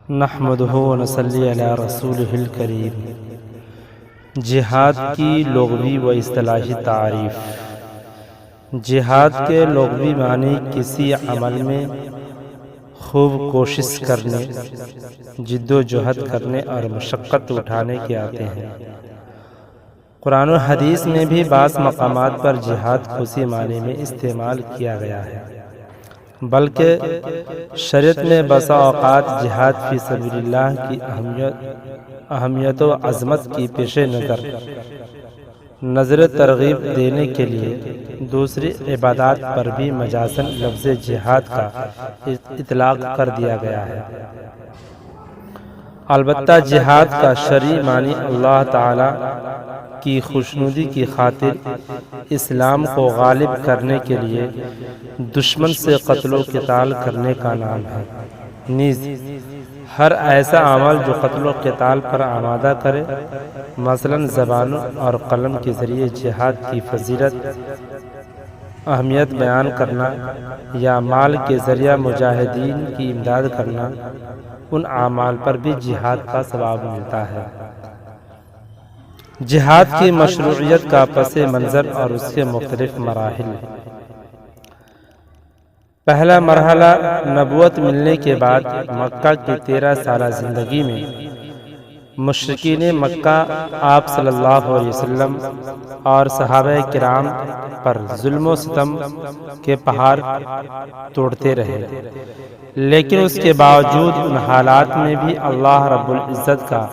نحمدہ ونصلی علی رسولہ الکریم۔ جہاد کی لغوی و اصطلاحی تعریف۔ جہاد کے لغوی معنی کسی عمل میں خوب کوشش کرنے، جد و جہد کرنے اور مشقت اٹھانے کے آتے ہیں۔ قرآن و حدیث میں بھی بعض مقامات پر جہاد کو اسی معنی میں استعمال کیا گیا ہے، بلکہ شریعت میں بسا اوقات جہاد فی سبیل اللہ کی اہمیت و عظمت کی پیش نظر ترغیب دینے کے لیے دوسری عبادات پر بھی مجازاً لفظ جہاد کا اطلاق کر دیا گیا ہے۔ البتہ جہاد کا شرعی معنی اللہ تعالی کی خوشنودی کی خاطر اسلام کو غالب کرنے کے لیے دشمن سے قتل و قتال کرنے کا نام ہے۔ نیز ہر ایسا عمل جو قتل و قتال پر آمادہ کرے، مثلا زبان اور قلم کے ذریعے جہاد کی فضیلت اہمیت بیان کرنا یا مال کے ذریعہ مجاہدین کی امداد کرنا، ان اعمال پر بھی جہاد کا ثواب ملتا ہے۔ جہاد کی مشروعیت کا پس منظر اور اس کے مختلف مراحل۔ پہلا مرحلہ نبوت ملنے کے بعد مکہ کی 13 سالہ زندگی میں مشرکین مکہ آپ صلی اللہ علیہ وسلم اور صحابہ کرام پر ظلم و ستم کے پہاڑ توڑتے رہے، لیکن اس کے باوجود ان حالات میں بھی اللہ رب العزت کا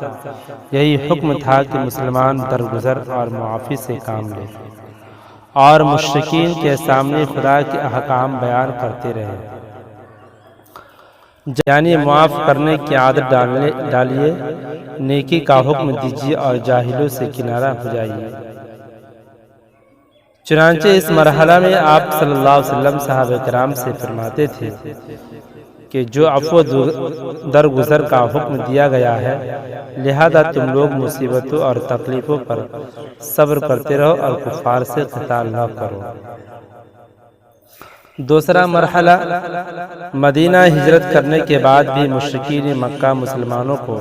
یہی حکم تھا کہ مسلمان درگزر اور معافی سے کام لیں اور مشرکین کے سامنے خدا کے احکام بیان کرتے رہے، یعنی معاف کرنے کی عادت ڈالیے، نیکی کا حکم دیجیے اور جاہلوں سے کنارہ ہو جائیے۔ چنانچہ اس مرحلہ میں آپ صلی اللہ علیہ وسلم صحابہ کرام سے فرماتے تھے کہ جو عفو درگزر کا حکم دیا گیا ہے، لہذا تم لوگ مصیبتوں اور تکلیفوں پر صبر کرتے رہو اور کفار سے قتال نہ کرو۔ دوسرا مرحلہ مدینہ ہجرت کرنے کے بعد بھی مشرکین مکہ مسلمانوں کو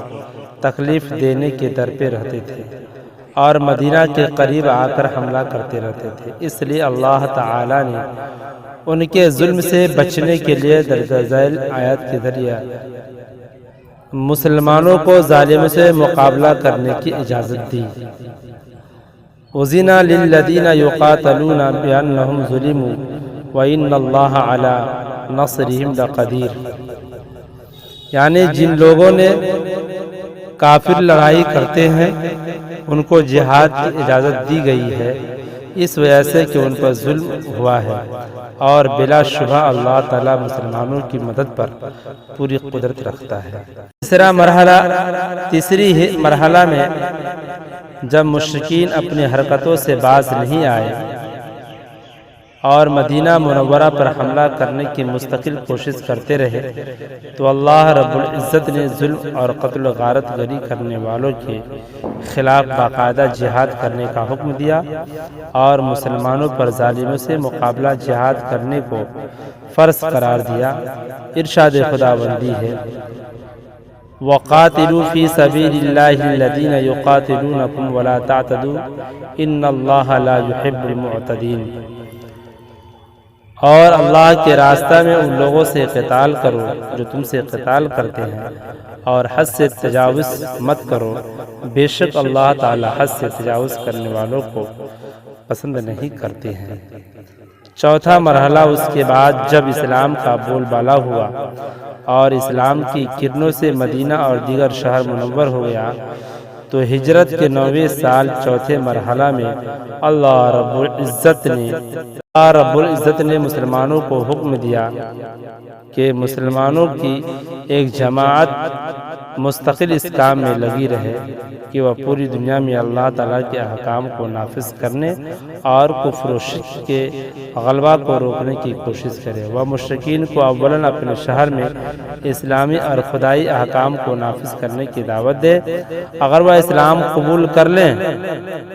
تکلیف دینے کے در پہ رہتے تھے اور مدینہ کے قریب آ کر حملہ کرتے رہتے تھے، اس لیے اللہ تعالی نے ان کے ظلم سے بچنے کے لیے درج ذیل آیات کے ذریعے مسلمانوں کو ظالموں سے مقابلہ کرنے کی اجازت دی۔ اذن للذین یقاتلون بانہم ظلموا وان اللہ علی نصرہم لقدیر، یعنی جن لوگوں نے کافر لڑائی کرتے ہیں ان کو جہاد کی اجازت دی گئی ہے، اس وجہ سے کہ ان پر ظلم ہوا ہے، اور بلا شبہ اللہ تعالی مسلمانوں کی مدد پر پوری قدرت رکھتا ہے۔ تیسری مرحلہ میں جب مشرکین اپنی حرکتوں سے باز نہیں آئے اور مدینہ منورہ پر حملہ کرنے کی مستقل کوشش کرتے رہے، تو اللہ رب العزت نے ظلم اور قتل و غارت گری کرنے والوں کے خلاف باقاعدہ جہاد کرنے کا حکم دیا اور مسلمانوں پر ظالموں سے مقابلہ جہاد کرنے کو فرض قرار دیا۔ ارشاد خداوندی ہے، وَقَاتِلُوا فِي سَبِيلِ اللَّهِ الَّذِينَ يُقَاتِلُونَكُمْ وَلَا تَعْتَدُوا إِنَّ اللَّهَ لَا يُحِبُّ الْمُعْتَدِينَ، اور اللہ کے راستہ میں ان لوگوں سے قتال کرو جو تم سے قتال کرتے ہیں، اور حد سے تجاوز مت کرو، بے شک اللہ تعالی حد سے تجاوز کرنے والوں کو پسند نہیں کرتے ہیں۔ چوتھا مرحلہ اس کے بعد جب اسلام کا بول بالا ہوا اور اسلام کی کرنوں سے مدینہ اور دیگر شہر منور ہو گیا، تو ہجرت کے 9ویں سال چوتھے مرحلہ میں اللہ رب العزت نے مسلمانوں کو حکم دیا کہ مسلمانوں کی ایک جماعت مستقل اس کام میں لگی رہے کہ وہ پوری دنیا میں اللہ تعالیٰ کے احکام کو نافذ کرنے اور کفر و شرک کے غلبہ کو روکنے کی کوشش کرے۔ وہ مشرکین کو اولاً اپنے شہر میں اسلامی اور خدائی احکام کو نافذ کرنے کی دعوت دے۔ اگر وہ اسلام قبول کر لیں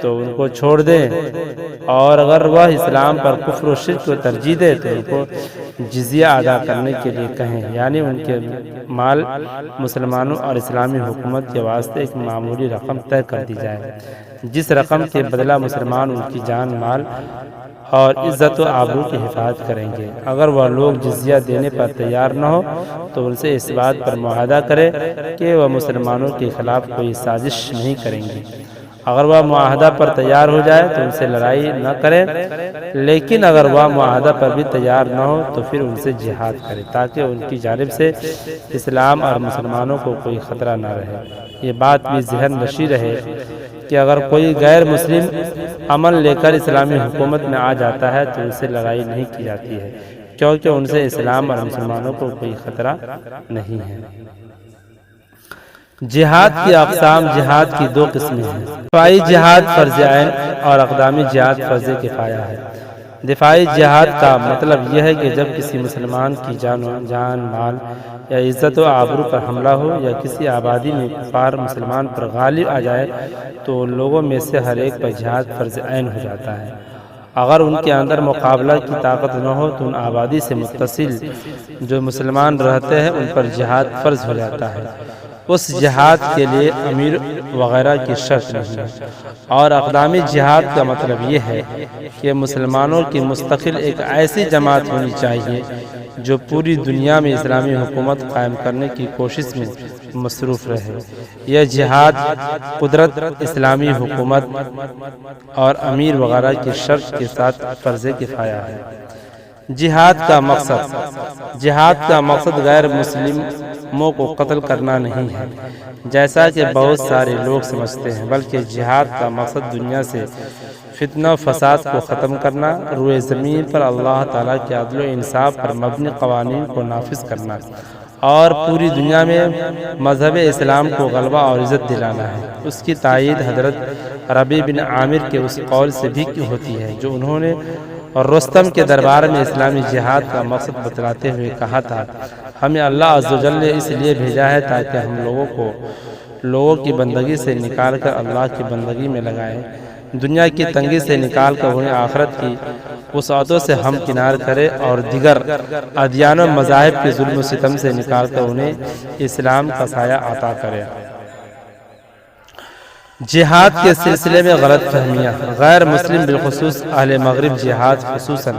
تو ان کو چھوڑ دیں، اور اگر وہ اسلام پر کفر و شرک کو ترجیح دے تو ان کو جزیہ ادا کرنے کے لیے کہیں، یعنی ان کے مال مسلمانوں اور اسلامی حکومت کے واسطے ایک معمولی رقم طے کر دی جائے، جس رقم کے بدلہ مسلمان ان کی جان، مال اور عزت و آبرو کی حفاظت کریں گے۔ اگر وہ لوگ جزیہ دینے پر تیار نہ ہو تو ان سے اس بات پر معاہدہ کرے کہ وہ مسلمانوں کے خلاف کوئی سازش نہیں کریں گے۔ اگر وہ معاہدہ پر تیار ہو جائے تو ان سے لڑائی نہ کرے، لیکن اگر وہ معاہدہ پر بھی تیار نہ ہو تو پھر ان سے جہاد کرے، تاکہ ان کی جانب سے اسلام اور مسلمانوں کو کوئی خطرہ نہ رہے۔ یہ بات بھی ذہن نشین رہے کہ اگر کوئی غیر مسلم عمل لے کر اسلامی حکومت میں آ جاتا ہے تو ان سے لڑائی نہیں کی جاتی ہے، کیونکہ ان سے اسلام اور مسلمانوں کو کوئی خطرہ نہیں ہے۔ جہاد کی اقسام۔ جہاد کی دو قسمیں ہیں، دفاعی جہاد فرض عین اور اقدامی جہاد فرض کفایہ ہے۔ دفاعی جہاد کا مطلب یہ ہے کہ جب کسی مسلمان کی جان، مال یا عزت و آبرو پر حملہ ہو، یا کسی آبادی میں کفار مسلمان پر غالب آ جائے تو ان لوگوں میں سے ہر ایک پر جہاد فرض عین ہو جاتا ہے۔ اگر ان کے اندر مقابلہ کی طاقت نہ ہو تو ان آبادی سے متصل جو مسلمان رہتے ہیں ان پر جہاد فرض ہو جاتا ہے۔ اس جہاد کے لیے امیر وغیرہ کی شرط نہیں ہے۔ اور اقدامی جہاد کا مطلب یہ ہے کہ مسلمانوں کی مستقل ایک ایسی جماعت ہونی چاہیے جو پوری دنیا میں اسلامی حکومت قائم کرنے کی کوشش میں مصروف رہے۔ یہ جہاد قدرت، اسلامی حکومت اور امیر وغیرہ کی شرط کے ساتھ فرض کفایہ ہے۔ جہاد کا مقصد۔ جہاد کا مقصد غیر مسلموں کو قتل کرنا نہیں ہے جیسا کہ بہت سارے لوگ سمجھتے ہیں، بلکہ جہاد کا مقصد دنیا سے فتنہ و فساد کو ختم کرنا، روئے زمین پر اللہ تعالیٰ کے عدل و انصاف پر مبنی قوانین کو نافذ کرنا، اور پوری دنیا میں مذہب اسلام کو غلبہ اور عزت دلانا ہے۔ اس کی تائید حضرت ربیع بن عامر کے اس قول سے بھی ہوتی ہے جو انہوں نے رستم کے دربار میں اسلامی جہاد کا مقصد بتلاتے ہوئے کہا تھا، ہمیں اللہ عز و جل نے اس لیے بھیجا ہے تاکہ ہم لوگوں کی بندگی سے نکال کر اللہ کی بندگی میں لگائیں، دنیا کی تنگی سے نکال کر انہیں آخرت کی وسعتوں سے ہمکنار کرے، اور دیگر ادیان و مذاہب کے ظلم و ستم سے نکال کر انہیں اسلام کا سایہ عطا کرے۔ جہاد کے سلسلے میں غلط فہمیاں۔ غیر مسلم بالخصوص اہل مغرب جہاد خصوصاً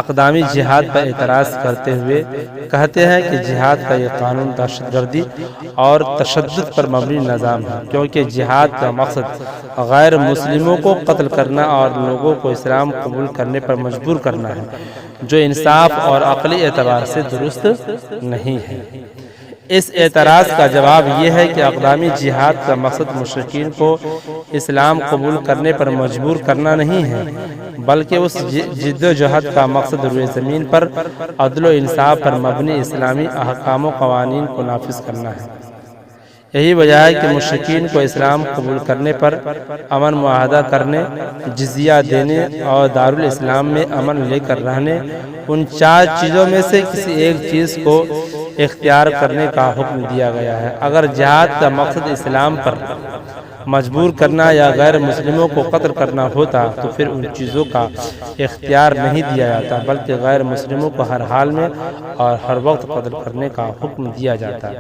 اقدامی جہاد پر اعتراض کرتے ہوئے کہتے ہیں کہ جہاد کا یہ قانون دہشت گردی اور تشدد پر مبنی نظام ہے، کیونکہ جہاد کا مقصد غیر مسلموں کو قتل کرنا اور لوگوں کو اسلام قبول کرنے پر مجبور کرنا ہے، جو انصاف اور عقلی اعتبار سے درست نہیں ہے۔ اس اعتراض کا جواب یہ ہے کہ اقدامی جہاد کا مقصد مشرکین کو اسلام قبول کرنے پر مجبور کرنا نہیں ہے، بلکہ اس جد و جہد کا مقصد روئے زمین پر عدل و انصاف پر مبنی اسلامی احکام و قوانین کو نافذ کرنا ہے۔ یہی وجہ ہے کہ مشرکین کو اسلام قبول کرنے پر امن معاہدہ کرنے، جزیہ دینے اور دارالاسلام میں امن لے کر رہنے، ان چار چیزوں میں سے کسی ایک چیز کو اختیار کرنے کا حکم دیا گیا ہے۔ اگر جہاد کا مقصد اسلام پر مجبور کرنا یا غیر مسلموں کو قتل کرنا ہوتا تو پھر ان چیزوں کا اختیار نہیں دیا جاتا، بلکہ غیر مسلموں کو ہر حال میں اور ہر وقت قتل کرنے کا حکم دیا جاتا۔